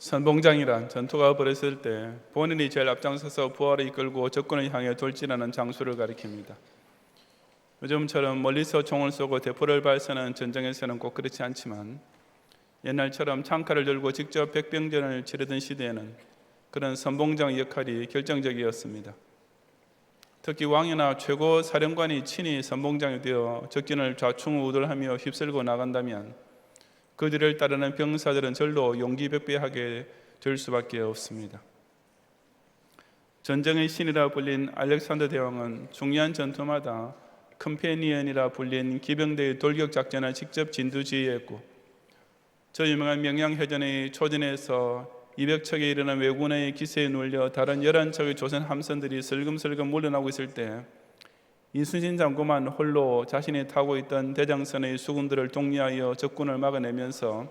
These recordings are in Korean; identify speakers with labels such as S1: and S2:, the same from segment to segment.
S1: 선봉장이란 전투가 벌어졌을 때 본인이 제일 앞장서서 부하를 이끌고 적군을 향해 돌진하는 장수를 가리킵니다. 요즘처럼 멀리서 총을 쏘고 대포를 발사하는 전쟁에서는 꼭 그렇지 않지만 옛날처럼 창칼을 들고 직접 백병전을 치르던 시대에는 그런 선봉장 역할이 결정적이었습니다. 특히 왕이나 최고 사령관이 친히 선봉장이 되어 적진을 좌충우돌하며 휩쓸고 나간다면 그들을 따르는 병사들은 절로 용기백배하게 될 수밖에 없습니다. 전쟁의 신이라 불린 알렉산더 대왕은 중요한 전투마다 컴패니언이라 불린 기병대의 돌격 작전을 직접 진두지휘했고, 저 유명한 명량해전의 초전에서 200척에 이르는 왜군의 기세에 눌려 다른 11척의 조선 함선들이 슬금슬금 물러나고 있을 때 이순신 장군만 홀로 자신이 타고 있던 대장선의 수군들을 독려하여 적군을 막아내면서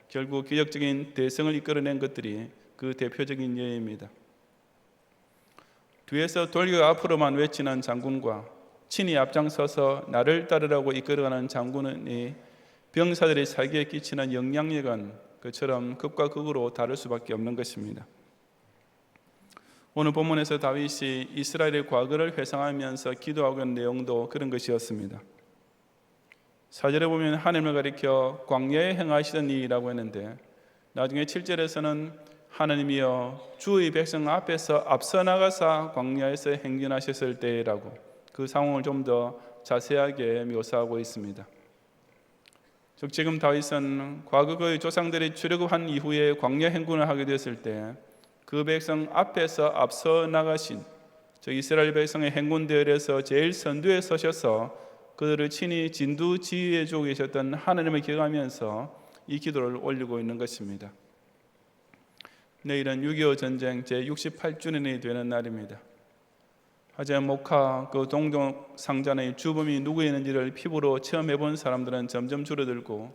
S1: 결국 기적적인 대승을 이끌어낸 것들이 그 대표적인 예입니다. 뒤에서 돌격 앞으로만 외치는 장군과 친히 앞장서서 나를 따르라고 이끌어가는 장군이 병사들의 살기에 끼치는 영향력은 그처럼 극과 극으로 다를 수밖에 없는 것입니다. 오늘 본문에서 다윗이 이스라엘의 과거를 회상하면서 기도하고 있는 내용도 그런 것이었습니다. 4절에 보면 하나님을 가리켜 광야에 행하시던 이라고 했는데, 나중에 7절에서는 하나님이여 주의 백성 앞에서 앞서 나가사 광야에서 행진하셨을 때라고 그 상황을 좀 더 자세하게 묘사하고 있습니다. 즉 지금 다윗은 과거 그의 조상들이 출애굽한 이후에 광야 행군을 하게 되었을 때 그 백성 앞에서 앞서 나가신 저 이스라엘 백성의 행군 대열에서 제일 선두에 서셔서 그들을 친히 진두지휘해 주고 계셨던 하나님을 기억하면서 이 기도를 올리고 있는 것입니다. 내일은 6.25 전쟁 제68주년이 되는 날입니다. 하지만 목화 그 동독 상잔의 주범이 누구였는지를 피부로 체험해 본 사람들은 점점 줄어들고,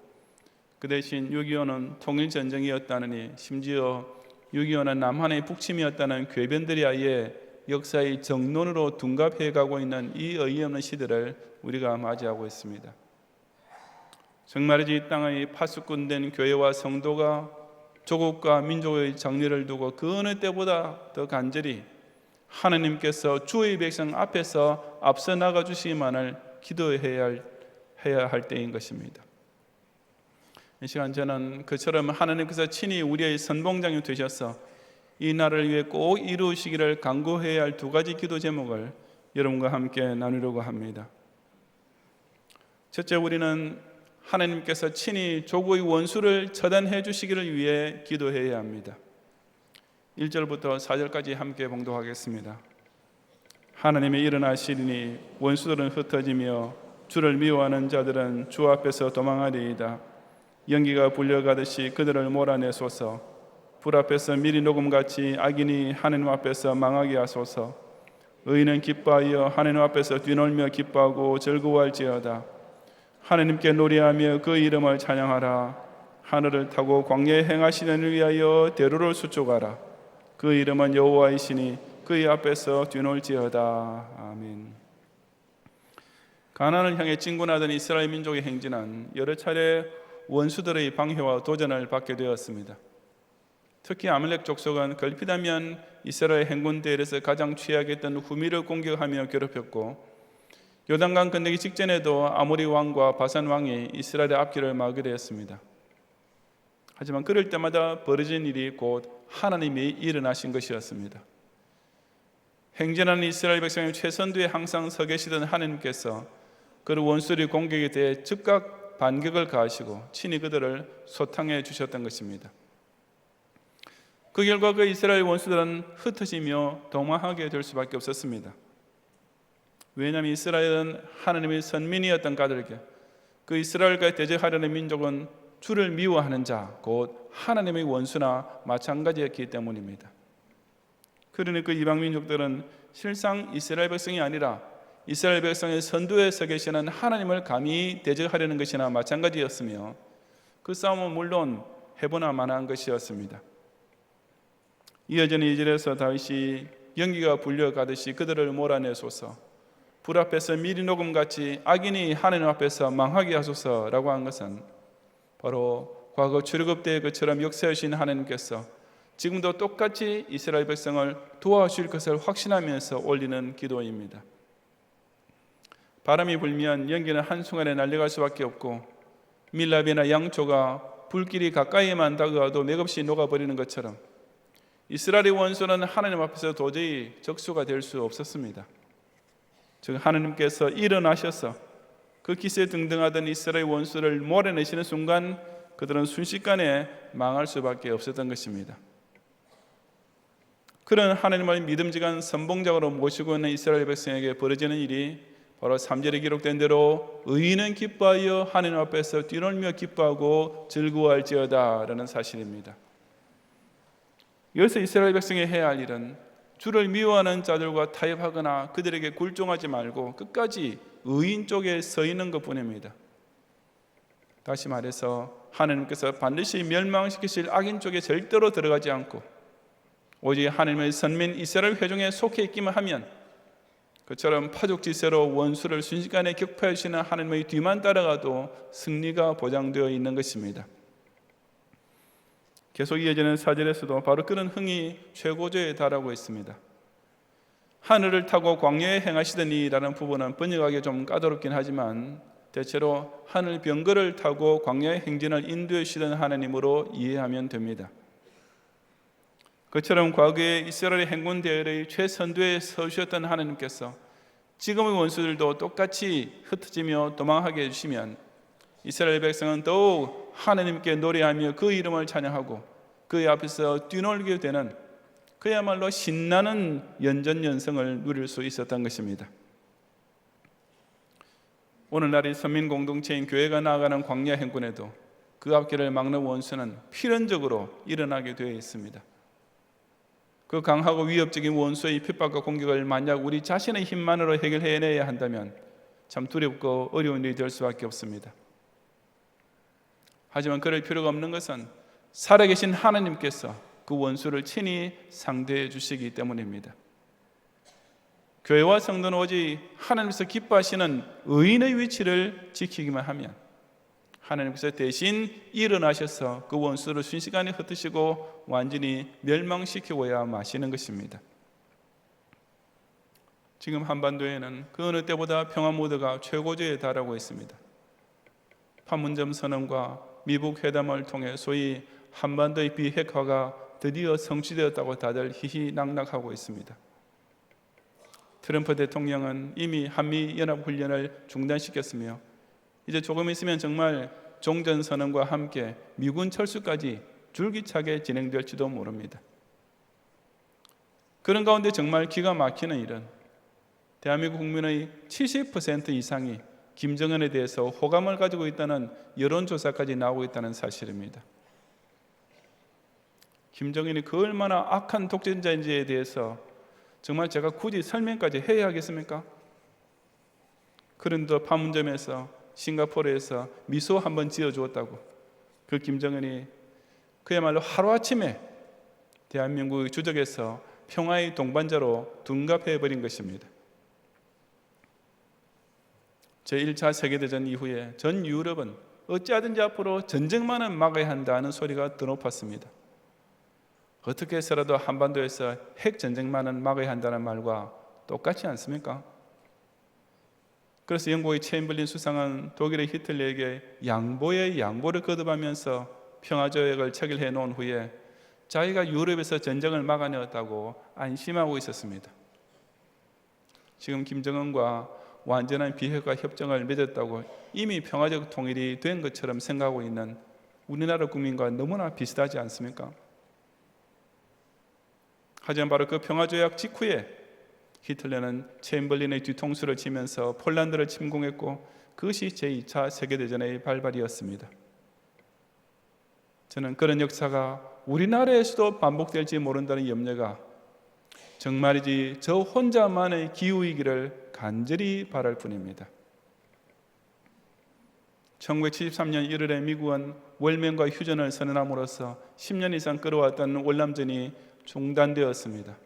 S1: 그 대신 6.25는 통일전쟁이었다느니 심지어 6.25는 남한의 북침이었다는 궤변들이 아예 역사의 정론으로 둔갑해 가고 있는 이 어이없는 시대를 우리가 맞이하고 있습니다. 정말이지 이 땅의 파수꾼된 교회와 성도가 조국과 민족의 정리를 두고 그 어느 때보다 더 간절히 하나님께서 주의 백성 앞에서 앞서 나가 주시기만을 기도해야 할 때인 것입니다. 이 시간 저는 그처럼 하나님께서 친히 우리의 선봉장이 되셔서 이 나라를 위해 꼭 이루시기를 간구해야 할 두 가지 기도 제목을 여러분과 함께 나누려고 합니다. 첫째, 우리는 하나님께서 친히 조국의 원수를 처단해 주시기를 위해 기도해야 합니다. 1절부터 4절까지 함께 봉독하겠습니다. 하나님이 일어나시리니 원수들은 흩어지며 주를 미워하는 자들은 주 앞에서 도망하리이다. 연기가 불려가듯이 그들을 몰아내소서. 불 앞에서 미리 녹음같이 악인이 하나님 앞에서 망하게 하소서. 의인은 기뻐하여 하나님 앞에서 뛰놀며 기뻐하고 즐거워할지어다. 하나님께 노래하며 그 이름을 찬양하라. 하늘을 타고 광야에 행하시는 이를 위하여 대로를 수축하라. 그 이름은 여호와이시니 그의 앞에서 뛰놀지어다. 아멘. 가나안을 향해 진군하던 이스라엘 민족의 행진은 여러 차례 원수들의 방해와 도전을 받게 되었습니다. 특히 아말렉 족속은 걸핏하면 이스라엘 행군 대열에서 가장 취약했던 후미를 공격하며 괴롭혔고, 요단강 건너기 직전에도 아모리 왕과 바산 왕이 이스라엘의 앞길을 막으려 했습니다. 하지만 그럴 때마다 벌어진 일이 곧 하나님이 일어나신 것이었습니다. 행진하는 이스라엘 백성의 최선두에 항상 서 계시던 하나님께서 그를 원수들의 공격에 대해 즉각 반격을 가하시고 친히 그들을 소탕해 주셨던 것입니다. 그 결과 그 이스라엘 원수들은 흩어지며 도망하게 될 수밖에 없었습니다. 왜냐하면 이스라엘은 하나님의 선민이었던 까닭에 그 이스라엘과 대적하려는 민족은 주를 미워하는 자, 곧 하나님의 원수나 마찬가지였기 때문입니다. 그러니 그 이방 민족들은 실상 이스라엘 백성이 아니라 이스라엘 백성의 선두에 서 계시는 하나님을 감히 대적하려는 것이나 마찬가지였으며, 그 싸움은 물론 해보나 마나한 것이었습니다. 이어지는 2절에서 다윗이 연기가 불려가듯이 그들을 몰아내소서, 불 앞에서 미리 녹음같이 악인이 하나님 앞에서 망하게 하소서라고 한 것은 바로 과거 출애굽 때의 것처럼 역사하신 하나님께서 지금도 똑같이 이스라엘 백성을 도와주실 것을 확신하면서 올리는 기도입니다. 바람이 불면 연기는 한순간에 날아갈 수밖에 없고 밀랍이나 양초가 불길이 가까이에만 다가와도 맥없이 녹아버리는 것처럼 이스라엘의 원수는 하나님 앞에서 도저히 적수가 될 수 없었습니다. 즉 하나님께서 일어나셔서 그 기세등등하던 이스라엘 원수를 몰아내시는 순간 그들은 순식간에 망할 수밖에 없었던 것입니다. 그런 하나님을 믿음직한 선봉장으로 모시고 있는 이스라엘 백성에게 벌어지는 일이 바로 3절에 기록된 대로 의인은 기뻐하여 하나님 앞에서 뛰놀며 기뻐하고 즐거워할지어다 라는 사실입니다. 여기서 이스라엘 백성이 해야 할 일은 주를 미워하는 자들과 타협하거나 그들에게 굴종하지 말고 끝까지 의인 쪽에 서 있는 것뿐입니다. 다시 말해서 하나님께서 반드시 멸망시키실 악인 쪽에 절대로 들어가지 않고 오직 하나님의 선민 이스라엘 회중에 속해 있기만 하면 그처럼 파죽지세로 원수를 순식간에 격파하시는 하나님의 뒤만 따라가도 승리가 보장되어 있는 것입니다. 계속 이어지는 4절에서도 바로 그런 흥이 최고조에 달하고 있습니다. 하늘을 타고 광야에 행하시더니 라는 부분은 번역하기 좀 까다롭긴 하지만 대체로 하늘 병거를 타고 광야의 행진을 인도해 주시던 하나님으로 이해하면 됩니다. 그처럼 과거에 이스라엘 행군 대열의 최선두에 서주셨던 하나님께서 지금의 원수들도 똑같이 흩어지며 도망하게 해주시면 이스라엘 백성은 더욱 하나님께 노래하며 그 이름을 찬양하고 그의 앞에서 뛰놀게 되는 그야말로 신나는 연전연승을 누릴 수 있었던 것입니다. 오늘날의 선민공동체인 교회가 나아가는 광야 행군에도 그 앞길을 막는 원수는 필연적으로 일어나게 되어 있습니다. 그 강하고 위협적인 원수의 핍박과 공격을 만약 우리 자신의 힘만으로 해결해내야 한다면 참 두렵고 어려운 일이 될 수밖에 없습니다. 하지만 그럴 필요가 없는 것은 살아계신 하나님께서 그 원수를 친히 상대해 주시기 때문입니다. 교회와 성도는 오직 하나님께서 기뻐하시는 의인의 위치를 지키기만 하면 하나님께서 대신 일어나셔서 그 원수를 순식간에 흩으시고 완전히 멸망시키고야 마시는 것입니다. 지금 한반도에는 그 어느 때보다 평화 모드가 최고조에 달하고 있습니다. 판문점 선언과 미북 회담을 통해 소위 한반도의 비핵화가 드디어 성취되었다고 다들 희희낙낙하고 있습니다. 트럼프 대통령은 이미 한미연합훈련을 중단시켰으며 이제 조금 있으면 정말 종전선언과 함께 미군 철수까지 줄기차게 진행될지도 모릅니다. 그런 가운데 정말 기가 막히는 일은 대한민국 국민의 70% 이상이 김정은에 대해서 호감을 가지고 있다는 여론조사까지 나오고 있다는 사실입니다. 김정은이 그 얼마나 악한 독재자인지에 대해서 정말 제가 굳이 설명까지 해야 하겠습니까? 그런데 판문점에서 싱가포르에서 미소 한번 지어주었다고 그 김정은이 그야말로 하루아침에 대한민국의 주적에서 평화의 동반자로 둔갑해버린 것입니다. 제1차 세계대전 이후에 전 유럽은 어찌하든지 앞으로 전쟁만은 막아야 한다는 소리가 더 높았습니다. 어떻게 해서라도 한반도에서 핵전쟁만은 막아야 한다는 말과 똑같지 않습니까? 그래서 영국의 챔벌린 수상은 독일의 히틀러에게 양보의 양보를 거듭하면서 평화조약을 체결해 놓은 후에 자기가 유럽에서 전쟁을 막아내었다고 안심하고 있었습니다. 지금 김정은과 완전한 비핵화 협정을 맺었다고 이미 평화적 통일이 된 것처럼 생각하고 있는 우리나라 국민과 너무나 비슷하지 않습니까? 하지만 바로 그 평화조약 직후에 히틀러는 챔벌린의 뒤통수를 치면서 폴란드를 침공했고 그것이 제2차 세계대전의 발발이었습니다. 저는 그런 역사가 우리나라에서도 반복될지 모른다는 염려가 정말이지 저 혼자만의 기우이기를 간절히 바랄 뿐입니다. 1973년 1월에 미국은 월면과 휴전을 선언함으로써 10년 이상 끌어왔던 월남전이 중단되었습니다.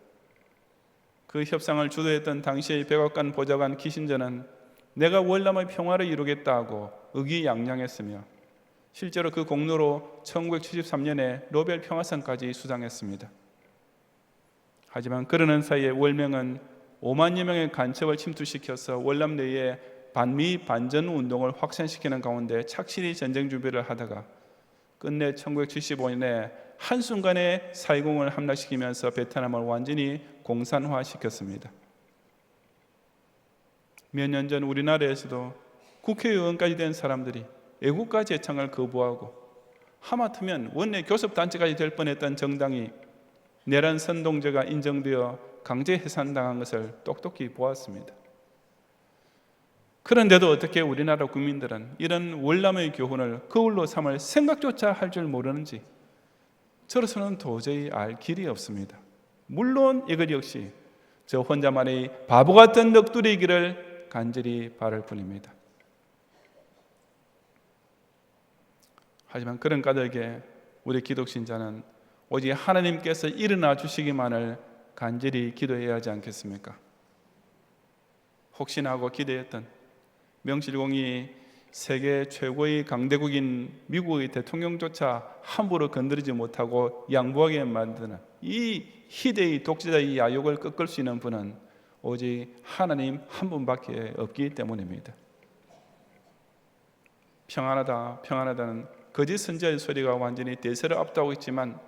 S1: 그 협상을 주도했던 당시의 백악관 보좌관 키신저는 내가 월남의 평화를 이루겠다고 의기양양했으며 실제로 그 공로로 1973년에 노벨 평화상까지 수상했습니다. 하지만 그러는 사이에 월명은 5만여 명의 간첩을 침투시켜서 월남 내에 반미 반전 운동을 확산시키는 가운데 착실히 전쟁 준비를 하다가 끝내 1975년에 한순간에 사이공을 함락시키면서 베트남을 완전히 공산화시켰습니다. 몇 년 전 우리나라에서도 국회의원까지 된 사람들이 애국가 제창을 거부하고 하마터면 원내 교섭단체까지 될 뻔했던 정당이 내란 선동죄가 인정되어 강제 해산당한 것을 똑똑히 보았습니다. 그런데도 어떻게 우리나라 국민들은 이런 월남의 교훈을 거울로 삼을 생각조차 할 줄 모르는지 저로서는 도저히 알 길이 없습니다. 물론 이것 역시 저 혼자만의 바보 같은 넋두리기를 간절히 바랄 뿐입니다. 하지만 그런 까닭에 우리 기독신자는 오직 하나님께서 일어나 주시기만을 간절히 기도해야 하지 않겠습니까? 혹시나 하고 기대했던 명실공히 세계 최고의 강대국인 미국의 대통령조차 함부로 건드리지 못하고 양보하게 만드는 이 희대의 독재자의 야욕을 꺾을 수 있는 분은 오직 하나님 한 분밖에 없기 때문입니다. 평안하다, 평안하다는 거짓 선지자의 소리가 완전히 대세를 압도하고 있지만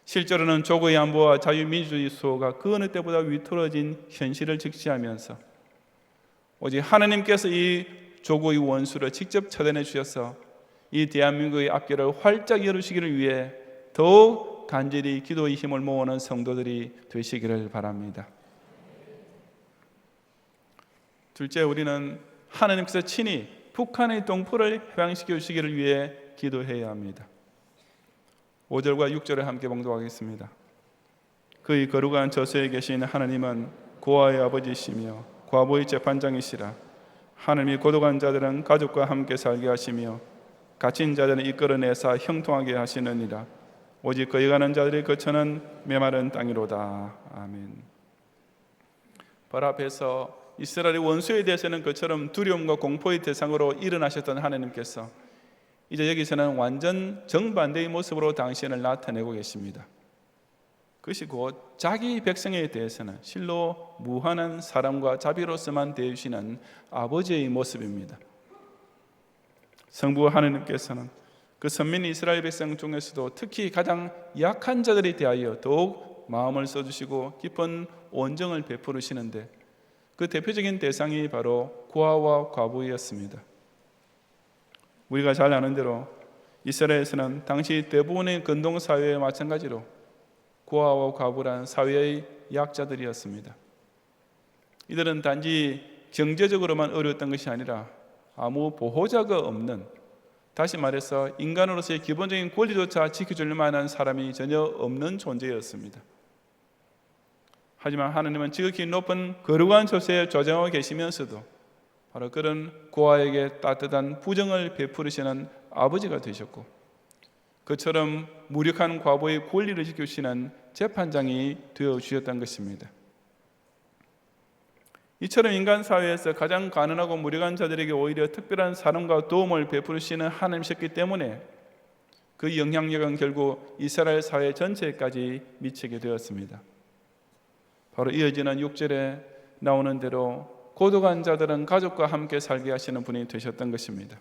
S1: 실제로는 조국의 안보와 자유민주주의 수호가 그 어느 때보다 위태로워진 현실을 직시하면서 오직 하나님께서 이 조국의 원수를 직접 처단해 주셔서 이 대한민국의 앞길을 활짝 열으시기를 위해 더욱 간절히 기도의 힘을 모으는 성도들이 되시기를 바랍니다. 둘째, 우리는 하나님께서 친히 북한의 동포를 해방시켜 주시기를 위해 기도해야 합니다. 5절과 6절을 함께 봉독하겠습니다. 그의 거룩한 저수에 계신 하나님은 고아의 아버지시며 과부의 재판장이시라. 하나님이 고독한 자들은 가족과 함께 살게 하시며 갇힌 자들은 이끌어내사 형통하게 하시느니라. 오직 거기 가는 자들의 거처는 메마른 땅이로다. 아멘. 바로 앞에서 이스라엘의 원수에 대해서는 그처럼 두려움과 공포의 대상으로 일어나셨던 하나님께서 이제 여기서는 완전 정반대의 모습으로 당신을 나타내고 계십니다. 그것이 곧 자기 백성에 대해서는 실로 무한한 사랑과 자비로서만 대해주시는 아버지의 모습입니다. 성부 하나님께서는 그 선민 이스라엘 백성 중에서도 특히 가장 약한 자들에 대하여 더욱 마음을 써주시고 깊은 온정을 베푸시는데 그 대표적인 대상이 바로 고아와 과부였습니다. 우리가 잘 아는 대로 이스라엘에서는 당시 대부분의 근동사회와 마찬가지로 고아와 과부란 사회의 약자들이었습니다. 이들은 단지 경제적으로만 어려웠던 것이 아니라 아무 보호자가 없는, 다시 말해서 인간으로서의 기본적인 권리조차 지켜줄 만한 사람이 전혀 없는 존재였습니다. 하지만 하나님은 지극히 높은 거룩한 처소에 조정하고 계시면서도 바로 그런 고아에게 따뜻한 부정을 베푸시는 아버지가 되셨고, 그처럼 무력한 과부의 권리를 지켜주시는 재판장이 되어주셨던 것입니다. 이처럼 인간 사회에서 가장 가난하고 무력한 자들에게 오히려 특별한 사랑과 도움을 베푸시는 하나님이셨기 때문에 그 영향력은 결국 이스라엘 사회 전체까지 미치게 되었습니다. 바로 이어지는 6절에 나오는 대로 고독한 자들은 가족과 함께 살게 하시는 분이 되셨던 것입니다.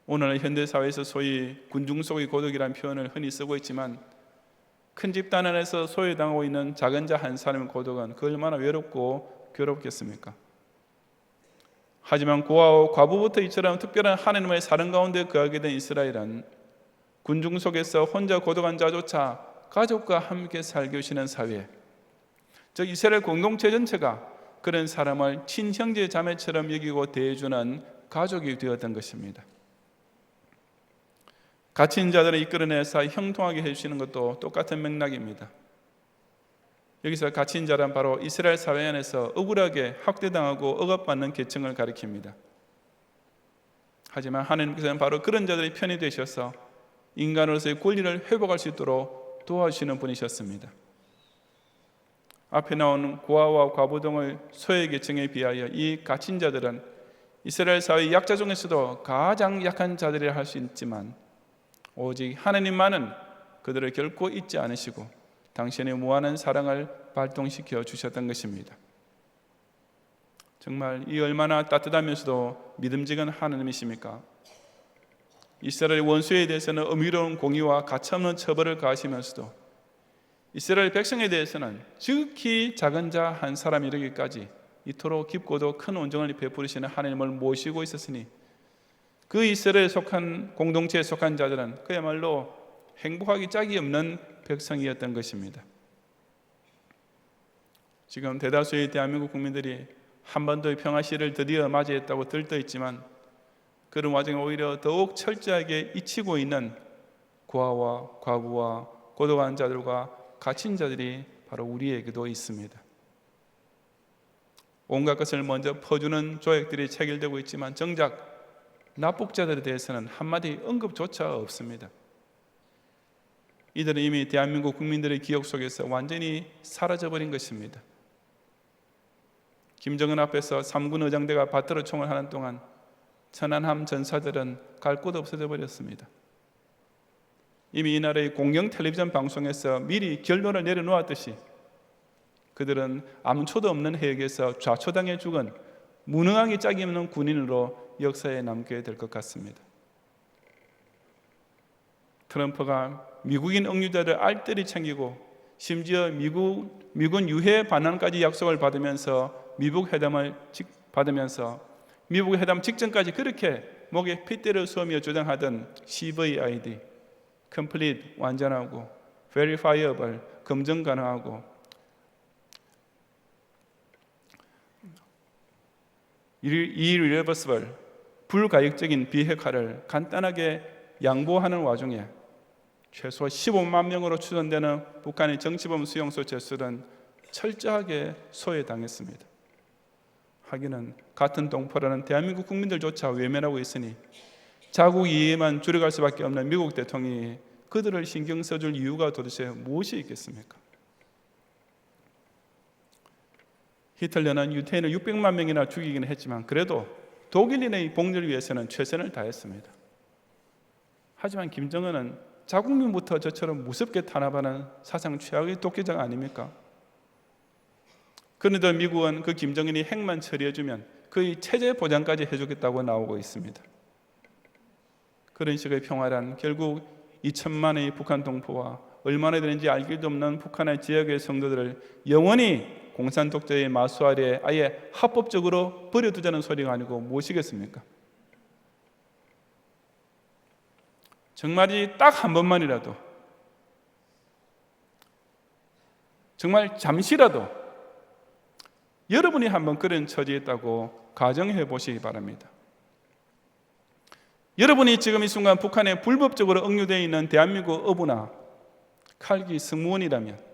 S1: 오늘날 현대사회에서 소위 군중 속의 고독이라는 표현을 흔히 쓰고 있지만 큰 집단 안에서 소외당하고 있는 작은 자 한 사람의 고독은 그 얼마나 외롭고 괴롭겠습니까? 하지만 고아와 과부부터 이처럼 특별한 하나님의 사랑 가운데 거하게 된 이스라엘은 군중 속에서 혼자 고독한 자조차 가족과 함께 살게 하시는 사회, 즉 이스라엘 공동체 전체가 그런 사람을 친형제 자매처럼 여기고 대해주는 가족이 되었던 것입니다. 갇힌 자들을 이끌어내서 형통하게 해주시는 것도 똑같은 맥락입니다. 여기서 갇힌 자란 바로 이스라엘 사회 안에서 억울하게 학대당하고 억압받는 계층을 가리킵니다. 하지만 하나님께서는 바로 그런 자들의 편이 되셔서 인간으로서의 권리를 회복할 수 있도록 도와주시는 분이셨습니다. 앞에 나온 고아와 과부 등의 소외 계층에 비하여 이 갇힌 자들은 이스라엘 사회 약자 중에서도 가장 약한 자들이라 할 수 있지만 오직 하나님만은 그들을 결코 잊지 않으시고 당신의 무한한 사랑을 발동시켜 주셨던 것입니다. 정말 이 얼마나 따뜻하면서도 믿음직한 하나님이십니까? 이스라엘 원수에 대해서는 엄밀한 공의와 가차없는 처벌을 가하시면서도 이스라엘 백성에 대해서는 지극히 작은 자 한 사람이 이르기까지 이토록 깊고도 큰 온정을 베푸시는 하나님을 모시고 있었으니 그 이스라엘에 속한 공동체에 속한 자들은 그야말로 행복하기 짝이 없는 백성이었던 것입니다. 지금 대다수의 대한민국 국민들이 한반도의 평화 시를 드디어 맞이했다고 들떠있지만 그런 와중에 오히려 더욱 철저하게 잊히고 있는 고아와 과부와 고독한 자들과 갇힌 자들이 바로 우리에게도 있습니다. 온갖 것을 먼저 퍼주는 조약들이 체결되고 있지만 정작 납북자들에 대해서는 한마디 언급조차 없습니다. 이들은 이미 대한민국 국민들의 기억 속에서 완전히 사라져버린 것입니다. 김정은 앞에서 3군 의장대가 받들어 총을 하는 동안 천안함 전사들은 갈 곳 없어져 버렸습니다. 이미 이 나라의 공영 텔레비전 방송에서 미리 결론을 내려놓았듯이 그들은 암초도 없는 해역에서 좌초당해 죽은 무능하기 짝이 없는 군인으로 역사에 남게 될 것 같습니다. 트럼프가 미국인 억류자를 알뜰히 챙기고 심지어 미군 유해 반환까지 약속을 받으면서 미국 회담을 받으면서 미국 회담 직전까지 그렇게 목에 핏대를 쏘며 주장하던 CVID complete 완전하고 verifiable 검증 가능하고 irreversible 불가역적인 비핵화를 간단하게 양보하는 와중에 최소 15만 명으로 추정되는 북한의 정치범 수용소 제출은 철저하게 소외당했습니다. 하기는 같은 동포라는 대한민국 국민들조차 외면하고 있으니 자국 이해만 줄여갈 수밖에 없는 미국 대통령이 그들을 신경 써줄 이유가 도대체 무엇이 있겠습니까? 히틀러는 유태인을 600만 명이나 죽이긴 했지만 그래도 독일인의 복리를 위해서는 최선을 다했습니다. 하지만 김정은은 자국민부터 저처럼 무섭게 탄압하는 사상 최악의 독재자 아닙니까? 그런데 미국은 그 김정은이 핵만 처리해주면 그의 체제 보장까지 해주겠다고 나오고 있습니다. 그런 식의 평화란 결국 2천만의 북한 동포와 얼마나 되는지 알기도 없는 북한의 지역의 성도들을 영원히 공산 독재의 마수 아래 아예 합법적으로 버려두자는 소리가 아니고 무엇이겠습니까? 정말이 딱 한 번만이라도 정말 잠시라도 여러분이 한번 그런 처지에 있다고 가정해 보시기 바랍니다. 여러분이 지금 이 순간 북한에 불법적으로 억류되어 있는 대한민국 어부나 칼기 승무원이라면,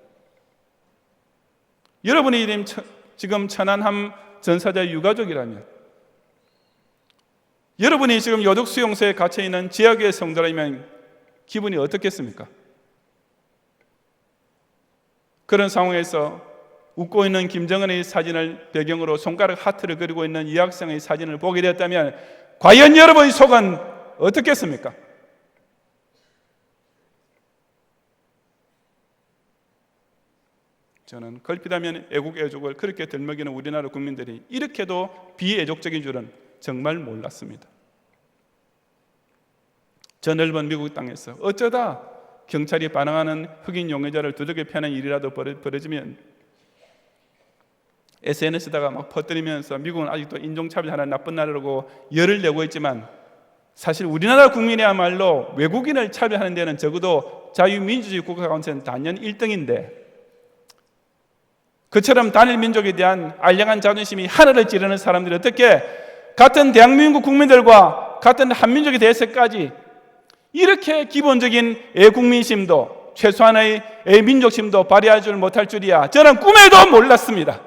S1: 여러분이 지금 천안함 전사자 유가족이라면, 여러분이 지금 요독 수용소에 갇혀 있는 지하교회 성도라면 기분이 어떻겠습니까? 그런 상황에서 웃고 있는 김정은의 사진을 배경으로 손가락 하트를 그리고 있는 이 학생의 사진을 보게 되었다면 과연 여러분의 속은 어떻겠습니까? 저는 걸핏하면 애국 애족을 그렇게 들먹이는 우리나라 국민들이 이렇게도 비애족적인 줄은 정말 몰랐습니다. 저 넓은 미국 땅에서 어쩌다 경찰이 반항하는 흑인 용의자를 두들겨 패는 일이라도 벌어지면 SNS에다가 막 퍼뜨리면서 미국은 아직도 인종차별하는 나쁜 나라라고 열을 내고 있지만 사실 우리나라 국민이야말로 외국인을 차별하는 데는 적어도 자유민주주의 국가 가운데서는 단연 1등인데, 그처럼 단일 민족에 대한 알량한 자존심이 하늘을 찌르는 사람들이 어떻게 같은 대한민국 국민들과 같은 한민족에 대해서까지 이렇게 기본적인 애국민심도 최소한의 애민족심도 발휘할 줄 못할 줄이야 저는 꿈에도 몰랐습니다.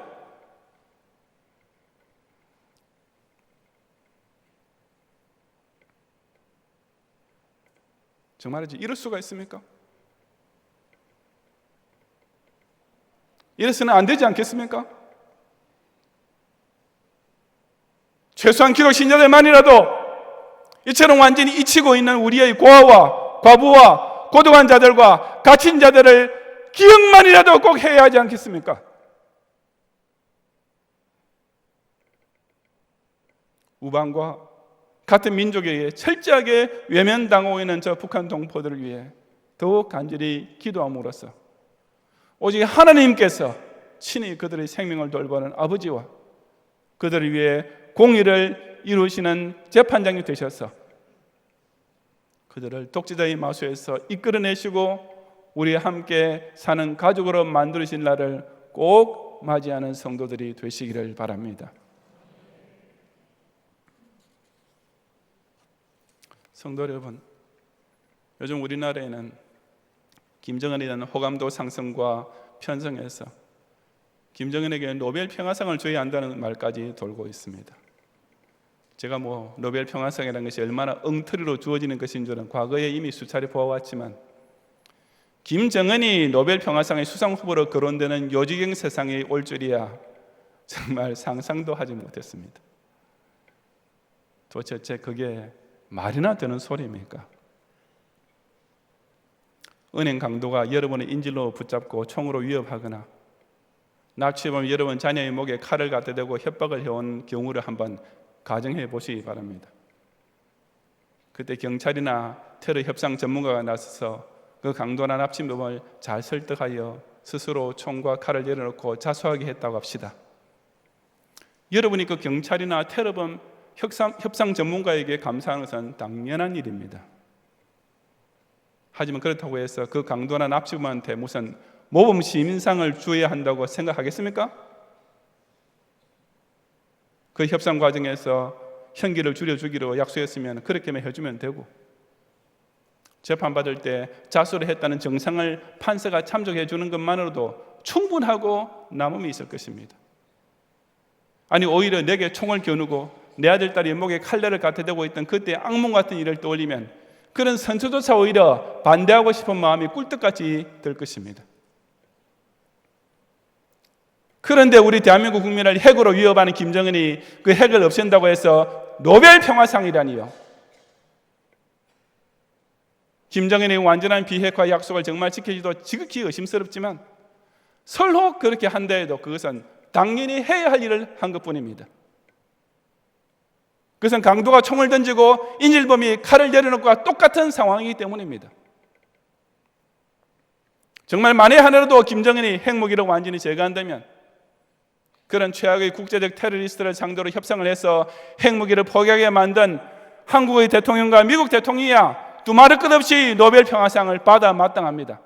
S1: 정말이지 이럴 수가 있습니까? 이래서는 안 되지 않겠습니까? 최소한 기독 신자들만이라도 이처럼 완전히 잊히고 있는 우리의 고아와 과부와 고독한 자들과 갇힌 자들을 기억만이라도 꼭 해야 하지 않겠습니까? 우방과 같은 민족에게 철저하게 외면당하고 있는 저 북한 동포들을 위해 더욱 간절히 기도함으로써 오직 하나님께서 친히 그들의 생명을 돌보는 아버지와 그들을 위해 공의를 이루시는 재판장이 되셔서 그들을 독재자의 마수에서 이끌어내시고 우리 함께 사는 가족으로 만드신 날을 꼭 맞이하는 성도들이 되시기를 바랍니다. 성도 여러분, 요즘 우리나라에는 김정은에 대한 호감도 상승과 편성해서 김정은에게 노벨 평화상을 줘야 한다는 말까지 돌고 있습니다. 제가 노벨 평화상이라는 것이 얼마나 엉터리로 주어지는 것인 줄은 과거에 이미 수차례 보아왔지만 김정은이 노벨 평화상의 수상 후보로 거론되는 요지경 세상에 올 줄이야 정말 상상도 하지 못했습니다. 도대체 그게 말이나 되는 소리입니까? 은행 강도가 여러분의 인질로 붙잡고 총으로 위협하거나 납치범이 여러분 자녀의 목에 칼을 갖다 대고 협박을 해온 경우를 한번 가정해 보시기 바랍니다. 그때 경찰이나 테러 협상 전문가가 나서서 그 강도나 납치범을 잘 설득하여 스스로 총과 칼을 내려놓고 자수하게 했다고 합시다. 여러분이 그 경찰이나 테러범 협상 전문가에게 감사하는 것은 당연한 일입니다. 하지만 그렇다고 해서 그 강도나 납치범한테 무슨 모범 시민상을 주어야 한다고 생각하겠습니까? 그 협상 과정에서 형기를 줄여주기로 약속했으면 그렇게만 해주면 되고 재판받을 때 자수를 했다는 정상을 판사가 참조해 주는 것만으로도 충분하고 남음이 있을 것입니다. 아니 오히려 내게 총을 겨누고 내 아들 딸이 목에 칼날을 갖다 대고 있던 그때 악몽 같은 일을 떠올리면 그런 선처조차 오히려 반대하고 싶은 마음이 꿀떡같이 들 것입니다. 그런데 우리 대한민국 국민을 핵으로 위협하는 김정은이 그 핵을 없앤다고 해서 노벨 평화상이라니요. 김정은의 완전한 비핵화 약속을 정말 지켜지도 지극히 의심스럽지만 설령 그렇게 한다 해도 그것은 당연히 해야 할 일을 한 것뿐입니다. 그것은 강도가 총을 던지고 인질범이 칼을 내려놓고 똑같은 상황이기 때문입니다. 정말 만에 하나라도 김정은이 핵무기를 완전히 제거한다면 그런 최악의 국제적 테러리스트를 상대로 협상을 해서 핵무기를 포기하게 만든 한국의 대통령과 미국 대통령이야 두말할 것 없이 노벨 평화상을 받아 마땅합니다.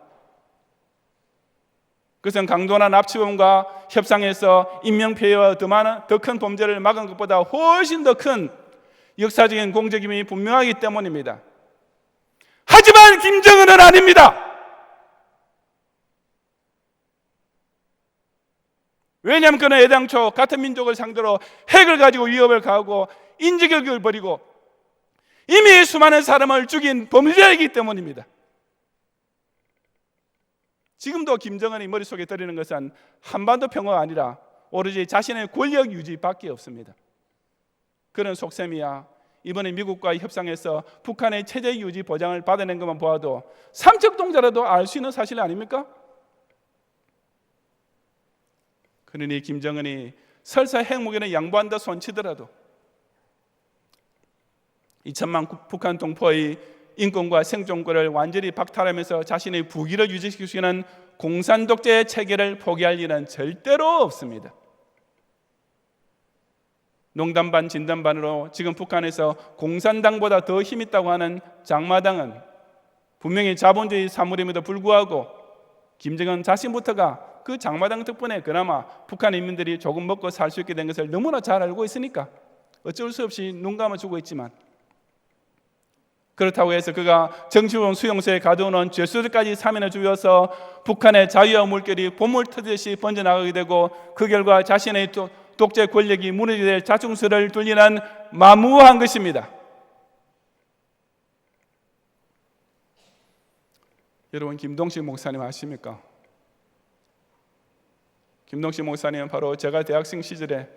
S1: 그것은 강도나 납치범과 협상해서 인명피해와 더 큰 범죄를 막은 것보다 훨씬 더 큰 역사적인 공적임이 분명하기 때문입니다. 하지만 김정은은 아닙니다. 왜냐하면 그는 애당초 같은 민족을 상대로 핵을 가지고 위협을 가하고 인지격을 벌이고 이미 수많은 사람을 죽인 범죄자이기 때문입니다. 지금도 김정은이 머릿속에 들이는 것은 한반도 평화가 아니라 오로지 자신의 권력 유지밖에 없습니다. 그런 속셈이야 이번에 미국과의 협상에서 북한의 체제 유지 보장을 받아낸 것만 보아도 삼척동자라도 알 수 있는 사실 아닙니까? 그러니 김정은이 설사 핵무기는 양보한다 손치더라도 2천만 북한 동포의 인권과 생존권을 완전히 박탈하면서 자신의 부귀를 유지시킬 수 있는 공산 독재 체계를 포기할 일은 절대로 없습니다. 농담 반 진담 반으로 지금 북한에서 공산당보다 더 힘있다고 하는 장마당은 분명히 자본주의 사물임에도 불구하고 김정은 자신부터가 그 장마당 덕분에 그나마 북한 인민들이 조금 먹고 살 수 있게 된 것을 너무나 잘 알고 있으니까 어쩔 수 없이 눈 감아주고 있지만 그렇다고 해서 그가 정치범 수용소에 가두어놓은 죄수들까지 사면해 주어서 북한의 자유와 물결이 봄을 터듯이 번져나가게 되고 그 결과 자신의 독재 권력이 무너지게 될 자충수를 돌리는 만무한 것입니다. 여러분 김동식 목사님 아십니까? 김동식 목사님은 바로 제가 대학생 시절에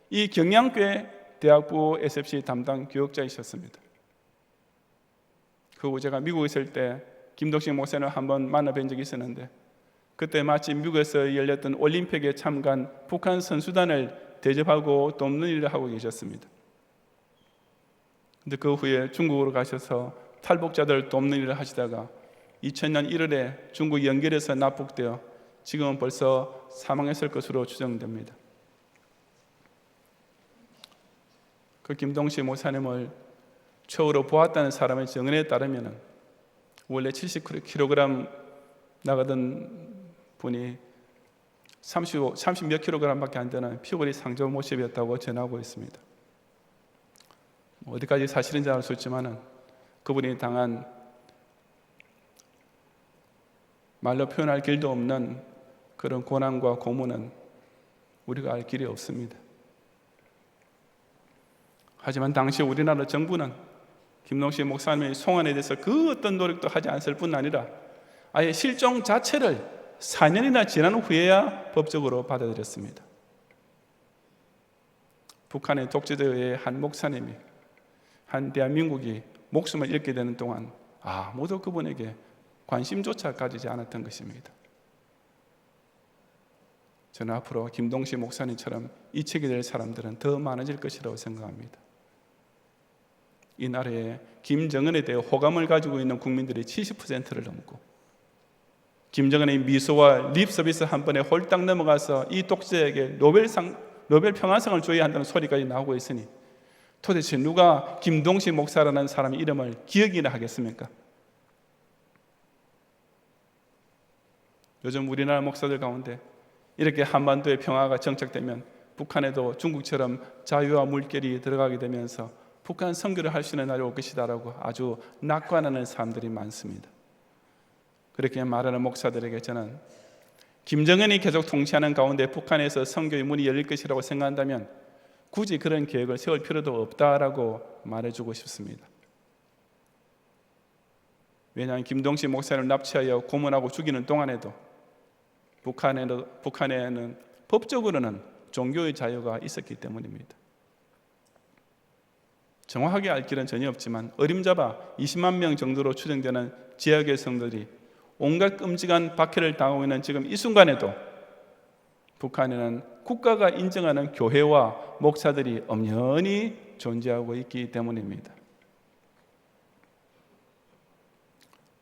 S1: 이 경양교회 대학부 SFC 담당 교역자이셨습니다. 그 후 제가 미국에 있을 때 김동식 목사님을 한번 만나뵌 적이 있었는데, 그때 마침 미국에서 열렸던 올림픽에 참가한 북한 선수단을 대접하고 돕는 일을 하고 계셨습니다. 근데 그 후에 중국으로 가셔서 탈북자들 돕는 일을 하시다가 2000년 1월에 중국 연결해서 납북되어 지금은 벌써 사망했을 것으로 추정됩니다. 그 김동식 목사님을 최후로 보았다는 사람의 증언에 따르면 원래 70kg 나가던 분이 30 몇 킬로그램밖에 안 되는 피골이 상조 모습이었다고 전하고 있습니다. 어디까지 사실인지 알 수 있지만 그분이 당한 말로 표현할 길도 없는 그런 고난과 고문은 우리가 알 길이 없습니다. 하지만 당시 우리나라 정부는 김동식 목사님의 송환에 대해서 그 어떤 노력도 하지 않을 뿐 아니라 아예 실종 자체를 4년이나 지난 후에야 법적으로 받아들였습니다. 북한의 독재자에 의해 한 목사님이 한 대한민국이 목숨을 잃게 되는 동안 아무도 그분에게 관심조차 가지지 않았던 것입니다. 저는 앞으로 김동식 목사님처럼 이책이 될 사람들은 더 많아질 것이라고 생각합니다. 이 나라에 김정은에 대해 호감을 가지고 있는 국민들이 70%를 넘고, 김정은의 미소와 립 서비스 한 번에 홀딱 넘어가서 이 독재자에게 노벨 평화상을 줘야 한다는 소리까지 나오고 있으니 도대체 누가 김동식 목사라는 사람의 이름을 기억이나 하겠습니까? 요즘 우리나라 목사들 가운데 이렇게 한반도의 평화가 정착되면 북한에도 중국처럼 자유와 물결이 들어가게 되면서 북한 선교를 할 수 있는 날이 올 것이다라고 아주 낙관하는 사람들이 많습니다. 그렇게 말하는 목사들에게 저는 김정은이 계속 통치하는 가운데 북한에서 선교의 문이 열릴 것이라고 생각한다면 굳이 그런 계획을 세울 필요도 없다라고 말해주고 싶습니다. 왜냐하면 김동식 목사님을 납치하여 고문하고 죽이는 동안에도 북한에는 법적으로는 종교의 자유가 있었기 때문입니다. 정확하게 알 길은 전혀 없지만 어림잡아 20만 명 정도로 추정되는 지역의 성도들이 온갖 끔찍한 박해를 당하고 있는 지금 이 순간에도 북한에는 국가가 인정하는 교회와 목사들이 엄연히 존재하고 있기 때문입니다.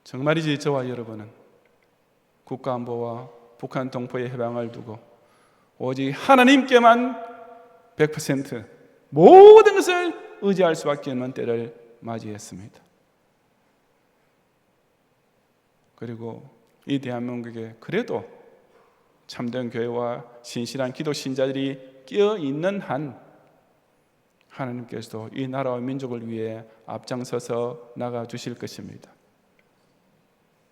S1: 정말이지 저와 여러분은 국가안보와 북한 동포의 해방을 두고 오직 하나님께만 100% 모든 것을 의지할 수밖에 없는 때를 맞이했습니다. 그리고 이 대한민국에 그래도 참된 교회와 신실한 기도 신자들이 끼어 있는 한 하나님께서도 이 나라와 민족을 위해 앞장서서 나가 주실 것입니다.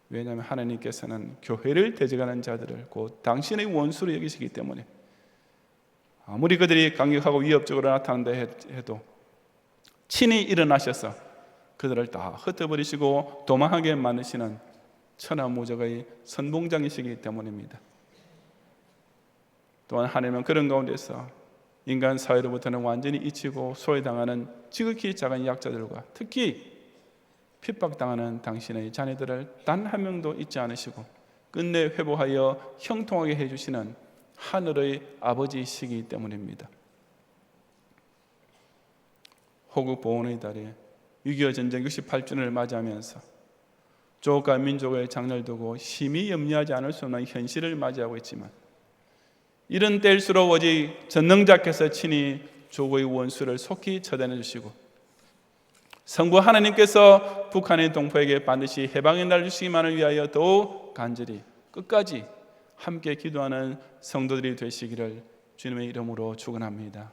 S1: 왜냐하면 하나님께서는 교회를 대적하는 자들을 곧 당신의 원수로 여기시기 때문에 아무리 그들이 강력하고 위협적으로 나타난다 해도 친히 일어나셔서 그들을 다 흩어버리시고 도망하게 만드시는 천하무적의 선봉장이시기 때문입니다. 또한 하나님은 그런 가운데서 인간 사회로부터는 완전히 잊히고 소외당하는 지극히 작은 약자들과 특히 핍박당하는 당신의 자녀들을 단 한 명도 잊지 않으시고 끝내 회복하여 형통하게 해주시는 하늘의 아버지이시기 때문입니다. 호국 보훈의 달에 6.25 전쟁 68주년을 맞이하면서 조국과 민족의 장래를 두고 심히 염려하지 않을 수 없는 현실을 맞이하고 있지만 이런 때일수록 오직 전능자께서 친히 조국의 원수를 속히 처단해 주시고 성부 하나님께서 북한의 동포에게 반드시 해방의 날 주시기만을 위하여 더욱 간절히 끝까지 함께 기도하는 성도들이 되시기를 주님의 이름으로 축원합니다.